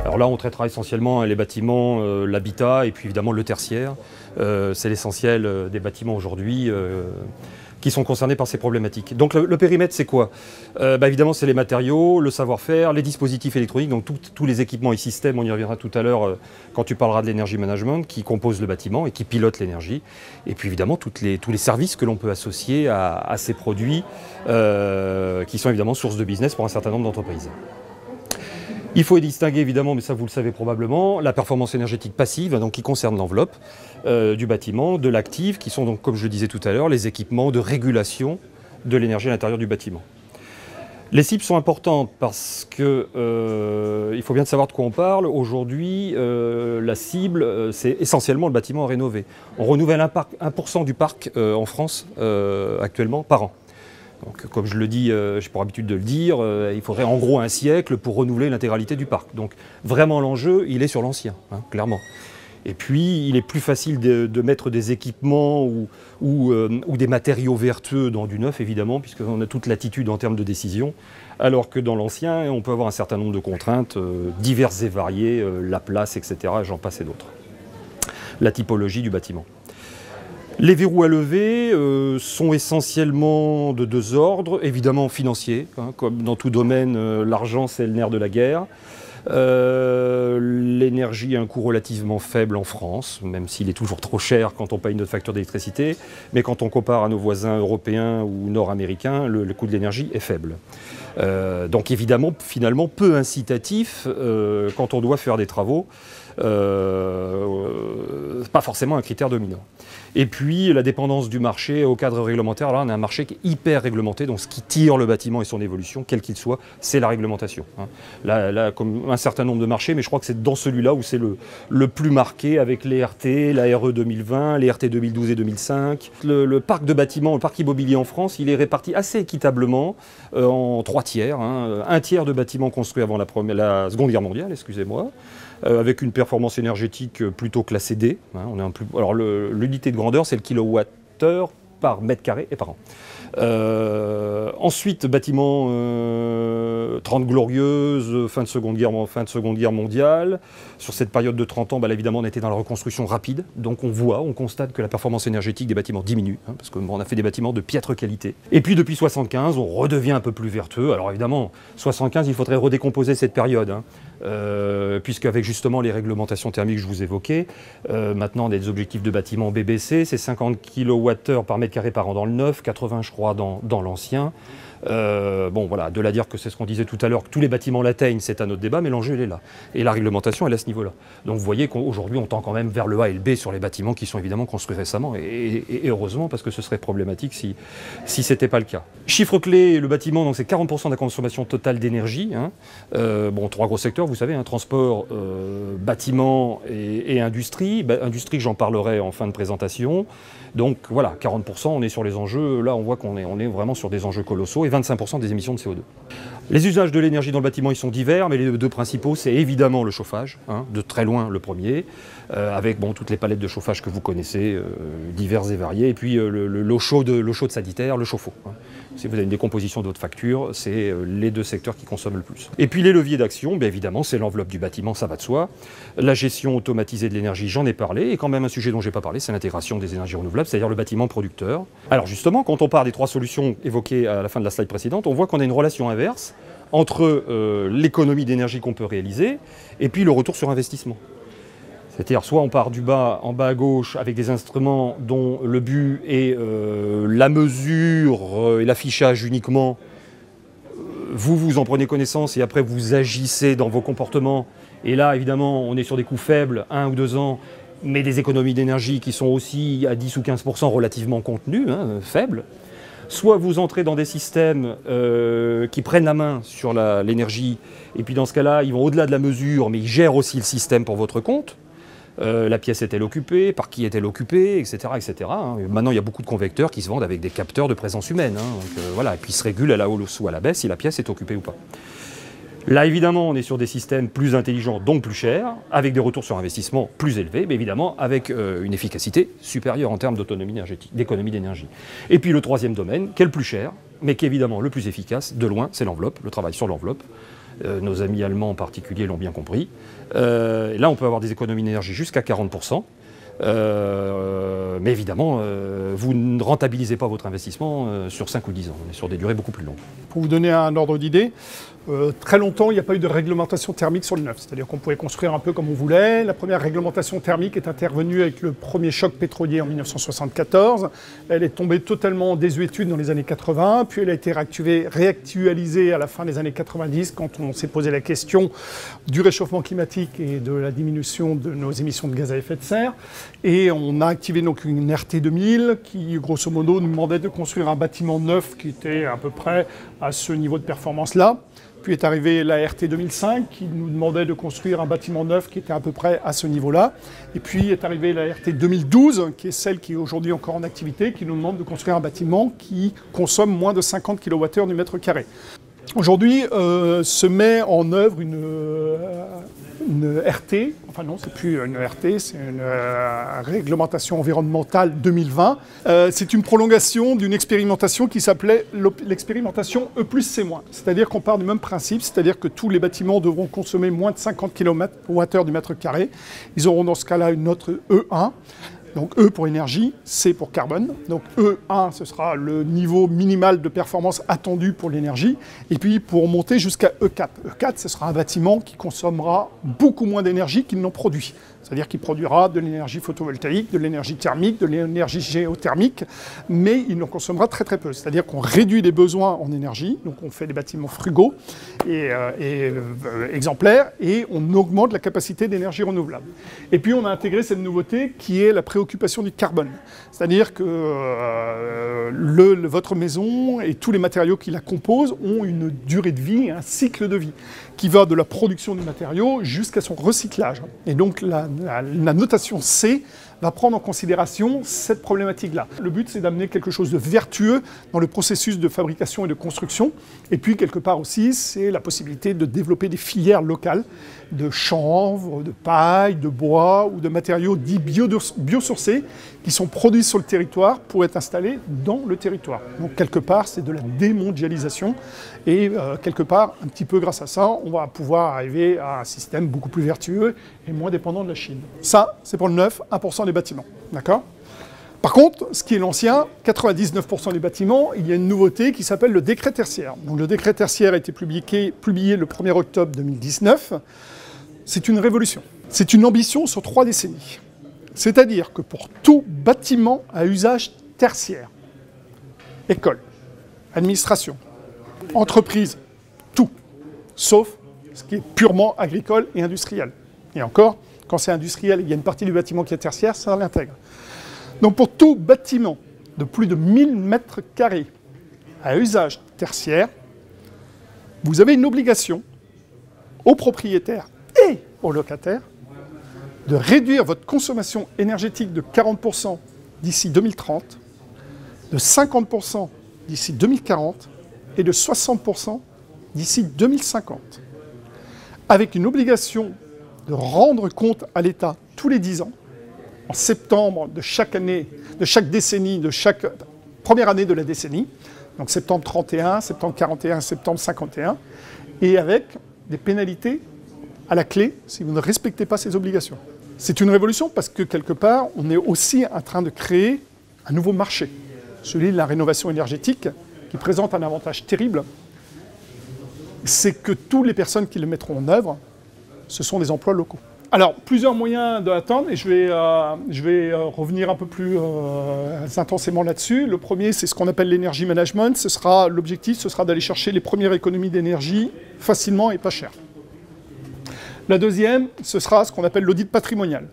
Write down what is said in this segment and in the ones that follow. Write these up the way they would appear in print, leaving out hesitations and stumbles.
Alors là, on traitera essentiellement les bâtiments, l'habitat et puis évidemment le tertiaire. C'est l'essentiel des bâtiments aujourd'hui qui sont concernés par ces problématiques. Donc le périmètre, c'est quoi? Évidemment, c'est les matériaux, le savoir-faire, les dispositifs électroniques, donc tous les équipements et systèmes, on y reviendra tout à l'heure quand tu parleras de l'énergie management, qui composent le bâtiment et qui pilotent l'énergie. Et puis évidemment, tous les services que l'on peut associer à ces produits qui sont évidemment source de business pour un certain nombre d'entreprises. Il faut distinguer évidemment, mais ça vous le savez probablement, la performance énergétique passive, donc qui concerne l'enveloppe du bâtiment, de l'active, qui sont donc, comme je le disais tout à l'heure, les équipements de régulation de l'énergie à l'intérieur du bâtiment. Les cibles sont importantes parce que il faut bien savoir de quoi on parle. Aujourd'hui, la cible, c'est essentiellement le bâtiment à rénover. On renouvelle 1% du parc en France actuellement par an. Donc, comme je le dis, j'ai pour habitude de le dire, il faudrait en gros un siècle pour renouveler l'intégralité du parc. Donc vraiment l'enjeu, il est sur l'ancien, clairement. Et puis, il est plus facile de mettre des équipements ou des matériaux vertueux dans du neuf, évidemment, puisqu'on a toute latitude en termes de décision, alors que dans l'ancien, on peut avoir un certain nombre de contraintes diverses et variées, la place, etc., j'en passe et d'autres. La typologie du bâtiment. Les verrous à lever sont essentiellement de deux ordres, évidemment financiers, comme dans tout domaine, l'argent c'est le nerf de la guerre. L'énergie a un coût relativement faible en France, même s'il est toujours trop cher quand on paye notre facture d'électricité, mais quand on compare à nos voisins européens ou nord-américains, le coût de l'énergie est faible. Donc évidemment, finalement, peu incitatif quand on doit faire des travaux, pas forcément un critère dominant. Et puis la dépendance du marché au cadre réglementaire, là on a un marché qui est hyper réglementé, donc ce qui tire le bâtiment et son évolution, quel qu'il soit, c'est la réglementation. Là, comme un certain nombre de marchés, mais je crois que c'est dans celui-là où c'est le plus marqué avec les RT, la RE 2020, les RT 2012 et 2005. Le parc de bâtiments, le parc immobilier en France, il est réparti assez équitablement en 3 tiers. Un tiers de bâtiments construits avant la Seconde Guerre mondiale, excusez-moi, avec une performance énergétique plutôt classée D. Alors l'unité de grandeur, c'est le kilowattheure par mètre carré et par an. Ensuite, bâtiments 30 glorieuses, fin de Seconde Guerre mondiale. Sur cette période de 30 ans, évidemment, on était dans la reconstruction rapide. Donc on constate que la performance énergétique des bâtiments diminue, parce qu'on a fait des bâtiments de piètre qualité. Et puis depuis 75, on redevient un peu plus vertueux. Alors évidemment, 75, il faudrait redécomposer cette période, puisqu'avec justement les réglementations thermiques que je vous évoquais, maintenant on a des objectifs de bâtiments BBC, c'est 50 kWh par mètre carré par an dans le neuf, 80 je crois dans l'ancien. Voilà, de là dire que c'est ce qu'on disait tout à l'heure, que tous les bâtiments l'atteignent, c'est un autre débat, mais l'enjeu il est là. Et la réglementation elle est à ce niveau-là. Donc vous voyez qu'aujourd'hui on tend quand même vers le A et le B sur les bâtiments qui sont évidemment construits récemment, et heureusement parce que ce serait problématique si ce n'était pas le cas. Chiffre clé, le bâtiment, donc c'est 40% de la consommation totale d'énergie. 3 gros secteurs, vous savez, transport, bâtiment et industrie. Industrie, j'en parlerai en fin de présentation. Donc voilà, 40%, on est sur les enjeux, là on voit qu'on est vraiment sur des enjeux colossaux, et 25% des émissions de CO2. Les usages de l'énergie dans le bâtiment, ils sont divers, mais les deux principaux, c'est évidemment le chauffage, de très loin le premier, avec toutes les palettes de chauffage que vous connaissez, diverses et variées, et puis l'eau chaude sanitaire, le chauffe-eau. Si vous avez une décomposition de votre facture, c'est les deux secteurs qui consomment le plus. Et puis les leviers d'action, évidemment, c'est l'enveloppe du bâtiment, ça va de soi. La gestion automatisée de l'énergie, j'en ai parlé, et quand même un sujet dont je n'ai pas parlé, c'est l'intégration des énergies renouvelables, c'est-à-dire le bâtiment producteur. Alors justement, quand on part des 3 solutions évoquées à la fin de la slide précédente, on voit qu'on a une relation inverse entre l'économie d'énergie qu'on peut réaliser et puis le retour sur investissement. C'est-à-dire soit on part du bas, en bas à gauche, avec des instruments dont le but est la mesure et l'affichage uniquement. Vous en prenez connaissance et après vous agissez dans vos comportements. Et là, évidemment, on est sur des coûts faibles, 1 ou 2 ans, mais des économies d'énergie qui sont aussi à 10 ou 15% relativement contenues, faibles. Soit vous entrez dans des systèmes qui prennent la main sur l'énergie, et puis dans ce cas-là, ils vont au-delà de la mesure, mais ils gèrent aussi le système pour votre compte. La pièce est-elle occupée, par qui est-elle occupée, etc. etc. Maintenant, il y a beaucoup de convecteurs qui se vendent avec des capteurs de présence humaine. Donc, voilà, et puis ils se régulent à la hausse ou à la baisse si la pièce est occupée ou pas. Là, évidemment, on est sur des systèmes plus intelligents, donc plus chers, avec des retours sur investissement plus élevés, mais évidemment avec une efficacité supérieure en termes d'autonomie énergétique, d'économie d'énergie. Et puis le troisième domaine, qui est le plus cher, mais qui est évidemment le plus efficace, de loin, c'est l'enveloppe, le travail sur l'enveloppe. Nos amis allemands en particulier l'ont bien compris. Là, on peut avoir des économies d'énergie jusqu'à 40%. Mais évidemment, vous ne rentabilisez pas votre investissement sur 5 ou 10 ans, on est sur des durées beaucoup plus longues. Pour vous donner un ordre d'idée, très longtemps, il n'y a pas eu de réglementation thermique sur le neuf. C'est-à-dire qu'on pouvait construire un peu comme on voulait. La première réglementation thermique est intervenue avec le premier choc pétrolier en 1974. Elle est tombée totalement en désuétude dans les années 80, puis elle a été réactualisée à la fin des années 90 quand on s'est posé la question du réchauffement climatique et de la diminution de nos émissions de gaz à effet de serre. Et on a activé donc une RT 2000 qui, grosso modo, nous demandait de construire un bâtiment neuf qui était à peu près à ce niveau de performance-là. Puis est arrivée la RT 2005 qui nous demandait de construire un bâtiment neuf qui était à peu près à ce niveau-là. Et puis est arrivée la RT 2012 qui est celle qui est aujourd'hui encore en activité, qui nous demande de construire un bâtiment qui consomme moins de 50 kWh du mètre carré. Aujourd'hui se met en œuvre une RT, enfin non, c'est plus une RT, c'est une réglementation environnementale 2020. C'est une prolongation d'une expérimentation qui s'appelait l'expérimentation E+C-. C'est-à-dire qu'on part du même principe, c'est-à-dire que tous les bâtiments devront consommer moins de 50 kWh du mètre carré. Ils auront dans ce cas-là une note E1. Donc E pour énergie, C pour carbone. Donc E1, ce sera le niveau minimal de performance attendu pour l'énergie. Et puis pour monter jusqu'à E4. E4, ce sera un bâtiment qui consommera beaucoup moins d'énergie qu'il n'en produit. C'est-à-dire qu'il produira de l'énergie photovoltaïque, de l'énergie thermique, de l'énergie géothermique, mais il en consommera très très peu. C'est-à-dire qu'on réduit les besoins en énergie, donc on fait des bâtiments frugaux et exemplaires, et on augmente la capacité d'énergie renouvelable. Et puis on a intégré cette nouveauté qui est la préoccupation du carbone. C'est-à-dire que votre maison et tous les matériaux qui la composent ont une durée de vie, un cycle de vie, qui va de la production du matériau jusqu'à son recyclage. Et donc la notation C va prendre en considération cette problématique-là. Le but, c'est d'amener quelque chose de vertueux dans le processus de fabrication et de construction. Et puis, quelque part aussi, c'est la possibilité de développer des filières locales de chanvre, de paille, de bois ou de matériaux dits biosourcés qui sont produits sur le territoire pour être installés dans le territoire. Donc, quelque part, c'est de la démondialisation. Et quelque part, un petit peu grâce à ça, on va pouvoir arriver à un système beaucoup plus vertueux et moins dépendant de la Chine. Ça, c'est pour le neuf, 1% des bâtiments. D'accord ? Par contre, ce qui est l'ancien, 99% des bâtiments, il y a une nouveauté qui s'appelle le décret tertiaire. Donc, le décret tertiaire a été publié le 1er octobre 2019. C'est une révolution. C'est une ambition sur 3 décennies. C'est-à-dire que pour tout bâtiment à usage tertiaire, école, administration, entreprise, tout, sauf ce qui est purement agricole et industriel. Et encore, quand c'est industriel, il y a une partie du bâtiment qui est tertiaire, ça l'intègre. Donc pour tout bâtiment de plus de 1000 mètres carrés à usage tertiaire, vous avez une obligation aux propriétaires et aux locataires de réduire votre consommation énergétique de 40% d'ici 2030, de 50% d'ici 2040 et de 60% d'ici 2050, avec une obligation de rendre compte à l'État tous les 10 ans, en septembre de chaque année, de chaque décennie, de chaque première année de la décennie, donc septembre 31, septembre 41, septembre 51, et avec des pénalités à la clé si vous ne respectez pas ces obligations. C'est une révolution parce que quelque part, on est aussi en train de créer un nouveau marché, celui de la rénovation énergétique, qui présente un avantage terrible, c'est que toutes les personnes qui le mettront en œuvre, ce sont des emplois locaux. Alors, plusieurs moyens d'atteindre, et je vais revenir un peu plus intensément là-dessus. Le premier, c'est ce qu'on appelle l'énergie management. L'objectif, ce sera d'aller chercher les premières économies d'énergie facilement et pas cher. La deuxième, ce sera ce qu'on appelle l'audit patrimonial.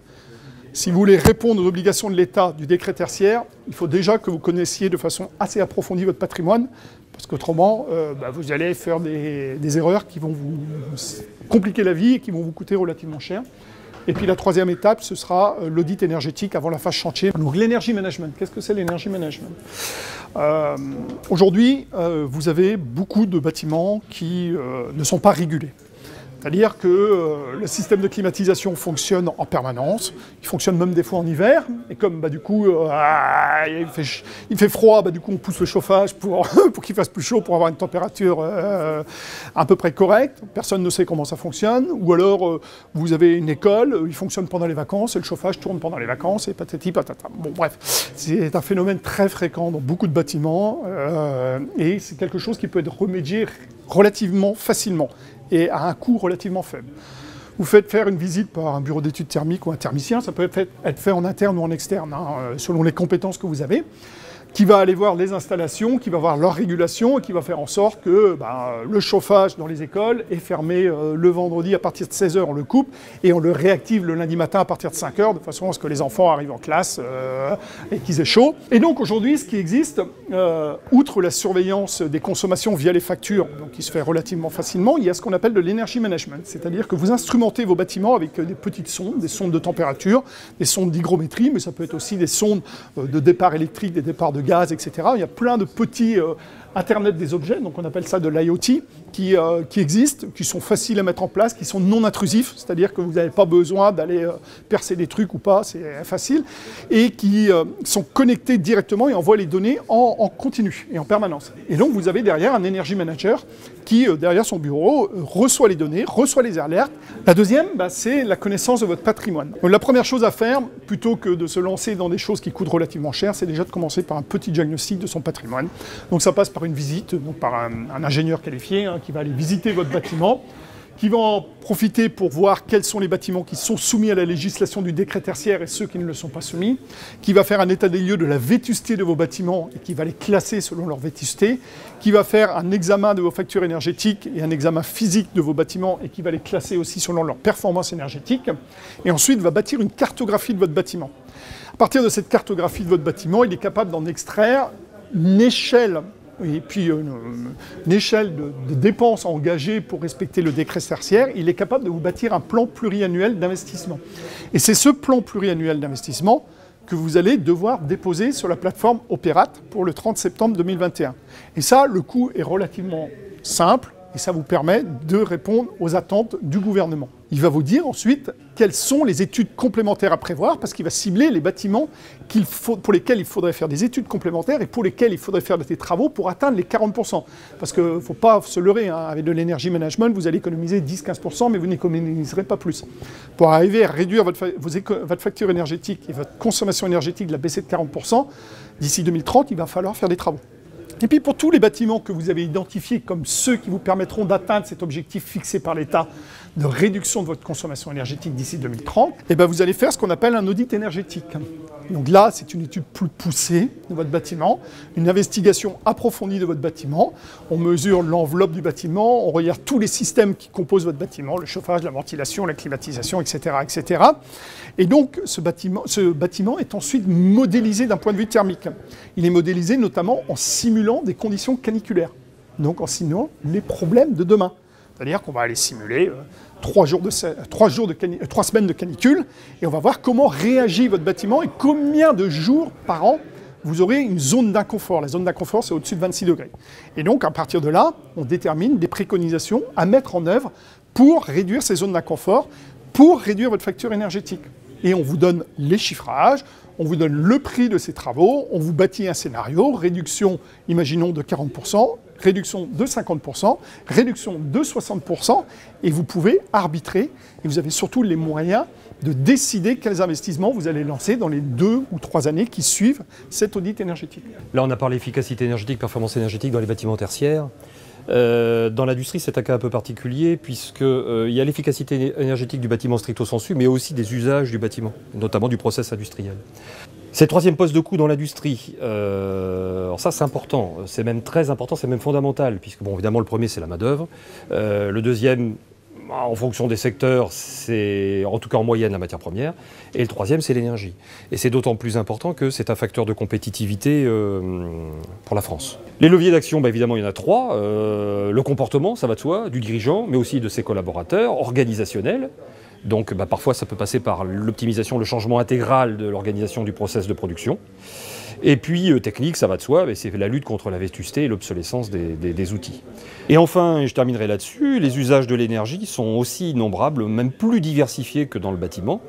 Si vous voulez répondre aux obligations de l'État du décret tertiaire, il faut déjà que vous connaissiez de façon assez approfondie votre patrimoine, parce qu'autrement, vous allez faire des erreurs qui vont vous compliquer la vie et qui vont vous coûter relativement cher. Et puis la troisième étape, ce sera l'audit énergétique avant la phase chantier. Donc l'énergie management, qu'est-ce que c'est l'énergie management ? Aujourd'hui, vous avez beaucoup de bâtiments qui ne sont pas régulés. C'est-à-dire que le système de climatisation fonctionne en permanence, il fonctionne même des fois en hiver, et comme du coup il fait froid, du coup on pousse le chauffage pour qu'il fasse plus chaud, pour avoir une température à peu près correcte. Personne ne sait comment ça fonctionne, ou alors vous avez une école, il fonctionne pendant les vacances, et le chauffage tourne pendant les vacances, et patati patata. Bon bref, c'est un phénomène très fréquent dans beaucoup de bâtiments, et c'est quelque chose qui peut être remédié relativement facilement, et à un coût relativement faible. Vous faites faire une visite par un bureau d'études thermiques ou un thermicien, ça peut être fait en interne ou en externe, selon les compétences que vous avez, qui va aller voir les installations, qui va voir leur régulation et qui va faire en sorte que le chauffage dans les écoles est fermé le vendredi à partir de 16h, on le coupe, et on le réactive le lundi matin à partir de 5h, de façon à ce que les enfants arrivent en classe et qu'ils aient chaud. Et donc aujourd'hui, ce qui existe, outre la surveillance des consommations via les factures, donc qui se fait relativement facilement, il y a ce qu'on appelle de l'energy management, c'est-à-dire que vous instrumentez vos bâtiments avec des petites sondes, des sondes de température, des sondes d'hygrométrie, mais ça peut être aussi des sondes de départ électrique, des départs de gaz, etc. Il y a plein de petits Internet des objets, donc on appelle ça de l'IoT, qui existent, qui sont faciles à mettre en place, qui sont non intrusifs, c'est-à-dire que vous n'avez pas besoin d'aller percer des trucs ou pas, c'est facile, et qui sont connectés directement et envoient les données en continu et en permanence. Et donc vous avez derrière un Energy Manager qui, derrière son bureau, reçoit les données, reçoit les alertes. La deuxième, c'est la connaissance de votre patrimoine. Donc, la première chose à faire, plutôt que de se lancer dans des choses qui coûtent relativement cher, c'est déjà de commencer par un petit diagnostic de son patrimoine. Donc ça passe par une visite, donc par un ingénieur qualifié qui va aller visiter votre bâtiment, qui va en profiter pour voir quels sont les bâtiments qui sont soumis à la législation du décret tertiaire et ceux qui ne le sont pas soumis, qui va faire un état des lieux de la vétusté de vos bâtiments et qui va les classer selon leur vétusté, qui va faire un examen de vos factures énergétiques et un examen physique de vos bâtiments et qui va les classer aussi selon leur performance énergétique, et ensuite va bâtir une cartographie de votre bâtiment. À partir de cette cartographie de votre bâtiment, il est capable d'en extraire une échelle et puis une échelle de dépenses engagées pour respecter le décret tertiaire, il est capable de vous bâtir un plan pluriannuel d'investissement. Et c'est ce plan pluriannuel d'investissement que vous allez devoir déposer sur la plateforme Opérate pour le 30 septembre 2021. Et ça, le coût est relativement simple et ça vous permet de répondre aux attentes du gouvernement. Il va vous dire ensuite quelles sont les études complémentaires à prévoir, parce qu'il va cibler les bâtiments pour lesquels il faudrait faire des études complémentaires et pour lesquels il faudrait faire des travaux pour atteindre les 40%. Parce qu'il ne faut pas se leurrer, avec de l'énergie management, vous allez économiser 10-15%, mais vous n'économiserez pas plus. Pour arriver à réduire votre facture énergétique et votre consommation énergétique, de la baisser de 40%, d'ici 2030, il va falloir faire des travaux. Et puis pour tous les bâtiments que vous avez identifiés comme ceux qui vous permettront d'atteindre cet objectif fixé par l'État de réduction de votre consommation énergétique d'ici 2030, vous allez faire ce qu'on appelle un audit énergétique. Donc là, c'est une étude plus poussée de votre bâtiment, une investigation approfondie de votre bâtiment. On mesure l'enveloppe du bâtiment, on regarde tous les systèmes qui composent votre bâtiment, le chauffage, la ventilation, la climatisation, etc. etc. Et donc, ce bâtiment est ensuite modélisé d'un point de vue thermique. Il est modélisé notamment en simulant des conditions caniculaires, donc en simulant les problèmes de demain. C'est-à-dire qu'on va aller simuler 3 semaines de canicule et on va voir comment réagit votre bâtiment et combien de jours par an vous aurez une zone d'inconfort. La zone d'inconfort, c'est au-dessus de 26 degrés. Et donc, à partir de là, on détermine des préconisations à mettre en œuvre pour réduire ces zones d'inconfort, pour réduire votre facture énergétique. Et on vous donne les chiffrages, on vous donne le prix de ces travaux, on vous bâtit un scénario, réduction, imaginons, de 40%, réduction de 50%, réduction de 60%, et vous pouvez arbitrer, et vous avez surtout les moyens de décider quels investissements vous allez lancer dans les 2 ou 3 années qui suivent cet audit énergétique. Là, on a parlé efficacité énergétique, performance énergétique dans les bâtiments tertiaires. Dans l'industrie, c'est un cas un peu particulier, puisqu'il y a l'efficacité énergétique du bâtiment stricto sensu, mais aussi des usages du bâtiment, notamment du process industriel. C'est le troisième poste de coût dans l'industrie. Alors ça, c'est important, c'est même très important, c'est même fondamental, puisque, bon, évidemment, le premier, c'est la main-d'œuvre. Le deuxième, en fonction des secteurs, c'est en tout cas en moyenne la matière première. Et le troisième, c'est l'énergie. Et c'est d'autant plus important que c'est un facteur de compétitivité pour la France. Les leviers d'action, évidemment, il y en a 3. Le comportement, ça va de soi, du dirigeant, mais aussi de ses collaborateurs, organisationnel. Donc parfois ça peut passer par l'optimisation, le changement intégral de l'organisation du process de production. Et puis technique, ça va de soi, c'est la lutte contre la vétusté et l'obsolescence des outils. Et enfin, et je terminerai là-dessus, les usages de l'énergie sont aussi innombrables, même plus diversifiés que dans le bâtiment.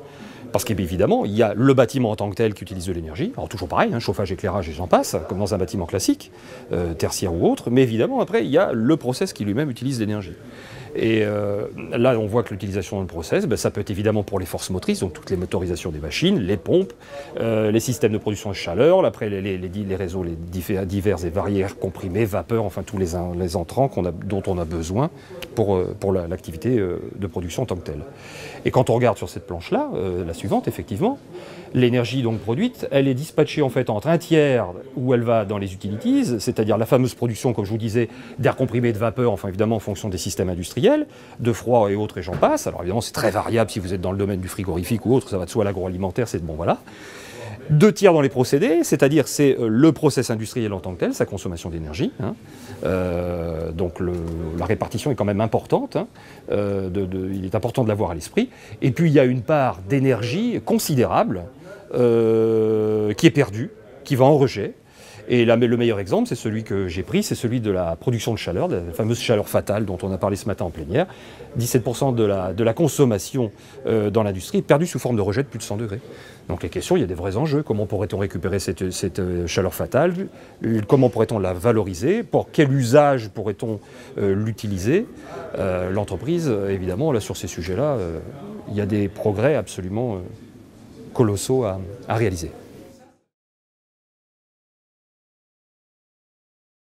Parce qu'évidemment, il y a le bâtiment en tant que tel qui utilise de l'énergie, alors toujours pareil, chauffage, éclairage et j'en passe, comme dans un bâtiment classique, tertiaire ou autre, mais évidemment après il y a le process qui lui-même utilise l'énergie. Et là on voit que l'utilisation d'un process, ça peut être évidemment pour les forces motrices, donc toutes les motorisations des machines, les pompes, les systèmes de production de chaleur, après les réseaux divers et variés, comprimés, vapeur, enfin tous les entrants dont on a besoin pour l'activité de production en tant que telle. Et quand on regarde sur cette planche-là, la suivante, effectivement, l'énergie donc produite, elle est dispatchée en fait entre un tiers où elle va dans les utilities, c'est-à-dire la fameuse production, comme je vous disais, d'air comprimé, de vapeur, enfin évidemment en fonction des systèmes industriels, de froid et autres et j'en passe. Alors évidemment c'est très variable si vous êtes dans le domaine du frigorifique ou autre, ça va de soi, l'agroalimentaire, c'est bon voilà. 2 tiers dans les procédés, c'est-à-dire c'est le process industriel en tant que tel, sa consommation d'énergie. Donc la répartition est quand même importante, il est important de l'avoir à l'esprit. Et puis il y a une part d'énergie considérable qui est perdue, qui va en rejet. Et là, le meilleur exemple, c'est celui que j'ai pris, c'est celui de la production de chaleur, de la fameuse chaleur fatale dont on a parlé ce matin en plénière. 17% de la consommation dans l'industrie est perdue sous forme de rejet de plus de 100 degrés. Donc les questions, il y a des vrais enjeux. Comment pourrait-on récupérer cette chaleur fatale? Comment pourrait-on la valoriser? Pour quel usage pourrait-on l'utiliser? L'entreprise, évidemment, là, sur ces sujets-là, il y a des progrès absolument colossaux à réaliser.